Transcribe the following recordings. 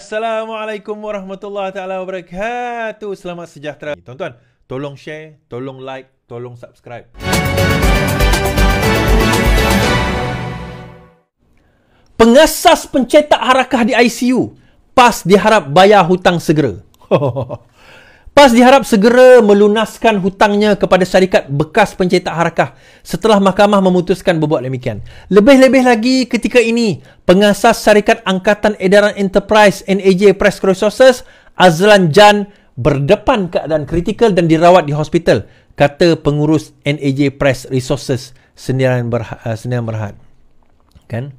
Assalamualaikum warahmatullahi taala wabarakatuh. Selamat sejahtera. Tuan-tuan, tolong share, tolong like, tolong subscribe. Pengasas pencetak harakah di ICU, PAS diharap bayar hutang segera. PAS diharap segera melunaskan hutangnya kepada syarikat bekas pencetak harakah setelah mahkamah memutuskan berbuat demikian. Lebih-lebih lagi ketika ini, pengasas syarikat Angkatan Edaran Enterprise NAJ Press Resources, Azlan Jan, berdepan keadaan kritikal dan dirawat di hospital, kata pengurus NAJ Press Resources Sendirian Berhad. Kan?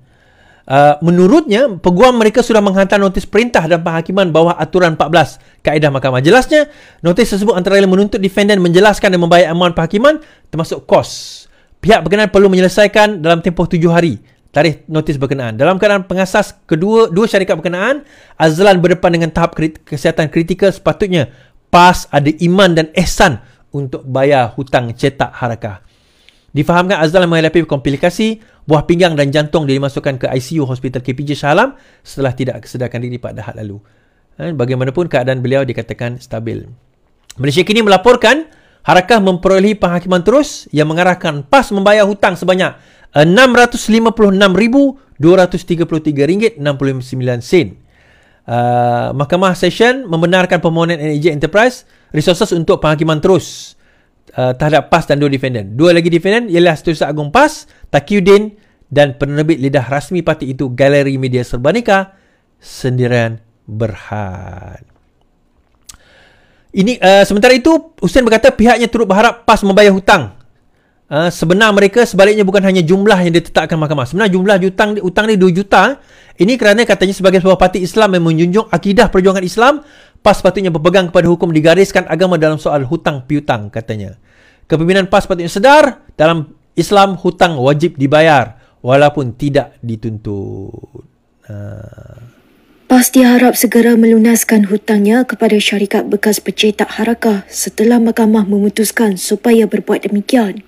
Menurutnya, peguam mereka sudah menghantar notis perintah dan penghakiman bawah aturan 14 kaedah mahkamah. Jelasnya, notis tersebut antara lain menuntut defendant menjelaskan dan membayar amaun penghakiman termasuk kos. Pihak berkenaan perlu menyelesaikan dalam tempoh 7 hari tarikh notis berkenaan. Dalam keadaan pengasas dua syarikat berkenaan, Azlan berdepan dengan tahap kesihatan kritikal, sepatutnya PAS ada iman dan ihsan untuk bayar hutang cetak harakah. Difahamkan Azlan menghadapi komplikasi buah pinggang dan jantung dia dimasukkan ke ICU Hospital KPJ Shah Alam setelah tidak kesedarkan diri pada had lalu. Bagaimanapun keadaan beliau dikatakan stabil. Malaysia kini melaporkan harakah memperolehi penghakiman terus yang mengarahkan PAS membayar hutang sebanyak RM656,233.69. Mahkamah Session membenarkan permohonan NAJ Enterprise Resources untuk penghakiman terus terhadap PAS dan dua defendant. Dua lagi defendant ialah Setiausaha Agung PAS, Taqiyuddin, dan penerbit lidah rasmi parti itu Galeri Media Serbanika Sendirian Berhad. Ini sementara itu, Hussein berkata pihaknya turut berharap PAS membayar hutang. Sebenar mereka sebaliknya bukan hanya jumlah yang ditetapkan mahkamah. Sebenarnya jumlah hutang ni 2 juta. Ini kerana katanya sebagai sebuah parti Islam yang menjunjung akidah perjuangan Islam, PAS patutnya berpegang kepada hukum digariskan agama dalam soal hutang piutang, katanya. Kepimpinan PAS patutnya sedar dalam Islam hutang wajib dibayar walaupun tidak dituntut. PAS diharap segera melunaskan hutangnya kepada syarikat bekas pencetak harakah setelah mahkamah memutuskan supaya berbuat demikian.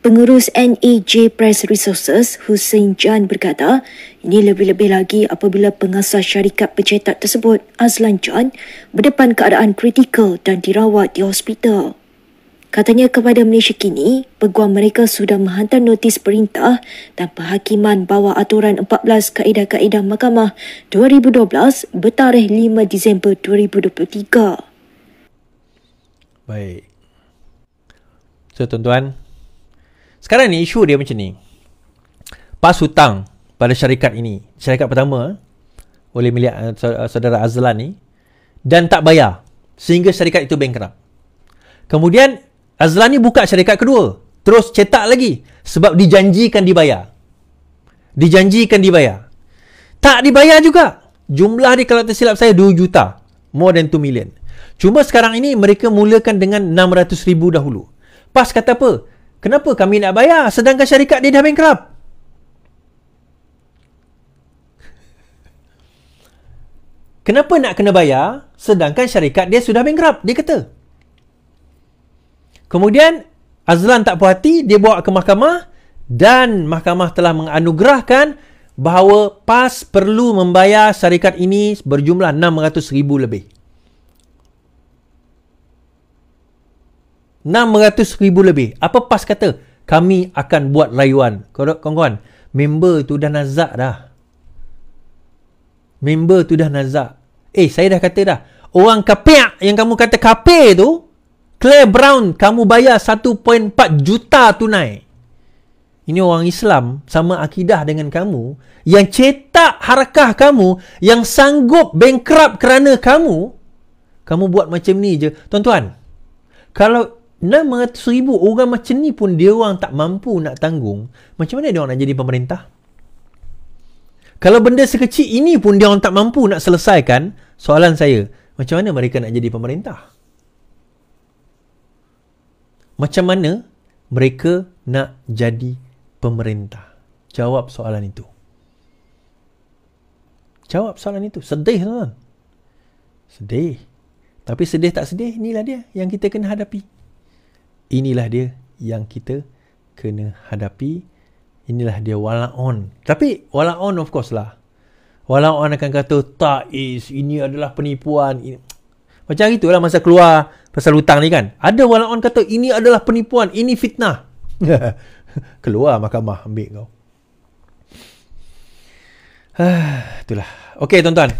Pengurus NAJ Press Resources, Hussein Jan, berkata, ini lebih-lebih lagi apabila pengasas syarikat pencetak tersebut, Azlan Jan, berdepan keadaan kritikal dan dirawat di hospital. Katanya kepada Malaysia kini, peguam mereka sudah menghantar notis perintah dan penghakiman bawah aturan 14 kaedah-kaedah mahkamah 2012 bertarikh 5 Disember 2023. Baik. So, tuan-tuan, sekarang ni isu dia macam ni. PAS hutang pada syarikat ini. Syarikat pertama oleh milik saudara Azlan ni, dan tak bayar sehingga syarikat itu bankrupt. Kemudian Azlan ni buka syarikat kedua, terus cetak lagi sebab dijanjikan dibayar. Tak dibayar juga. Jumlah dia kalau tersilap saya 2 juta. More than 2 million. Cuma sekarang ini mereka mulakan dengan 600,000 dahulu. PAS kata apa? Kenapa kami nak bayar sedangkan syarikat dia dah bankrupt? Kenapa nak kena bayar sedangkan syarikat dia sudah bankrupt? Dia kata. Kemudian Azlan tak puas hati, dia bawa ke mahkamah dan mahkamah telah menganugerahkan bahawa PAS perlu membayar syarikat ini berjumlah 600,000 lebih. 600,000 lebih. Apa PAS kata? Kami akan buat rayuan. Kawan-kawan, member tu dah nazak dah. Saya dah kata dah. Orang kapek yang kamu kata kapek tu, Claire Brown, kamu bayar 1.4 juta tunai. Ini orang Islam sama akidah dengan kamu, yang cetak harakah kamu, yang sanggup bankrupt kerana kamu buat macam ni je. Tuan-tuan, kalau 600,000 orang macam ni pun dia orang tak mampu nak tanggung, macam mana dia orang nak jadi pemerintah? Kalau benda sekecil ini pun dia orang tak mampu nak selesaikan, soalan saya, macam mana mereka nak jadi pemerintah? Macam mana mereka nak jadi pemerintah? Jawab soalan itu. Sedih, tuan. Sedih. Tapi sedih tak sedih, inilah dia yang kita kena hadapi. Inilah dia wala on. Tapi wala on of course lah. Walau orang akan kata, tak Is, ini adalah penipuan. Macam itulah masa keluar pasal hutang ni kan. Ada walau orang kata, ini adalah penipuan, ini fitnah. Keluar mahkamah ambil kau. Itulah. Okey tuan-tuan.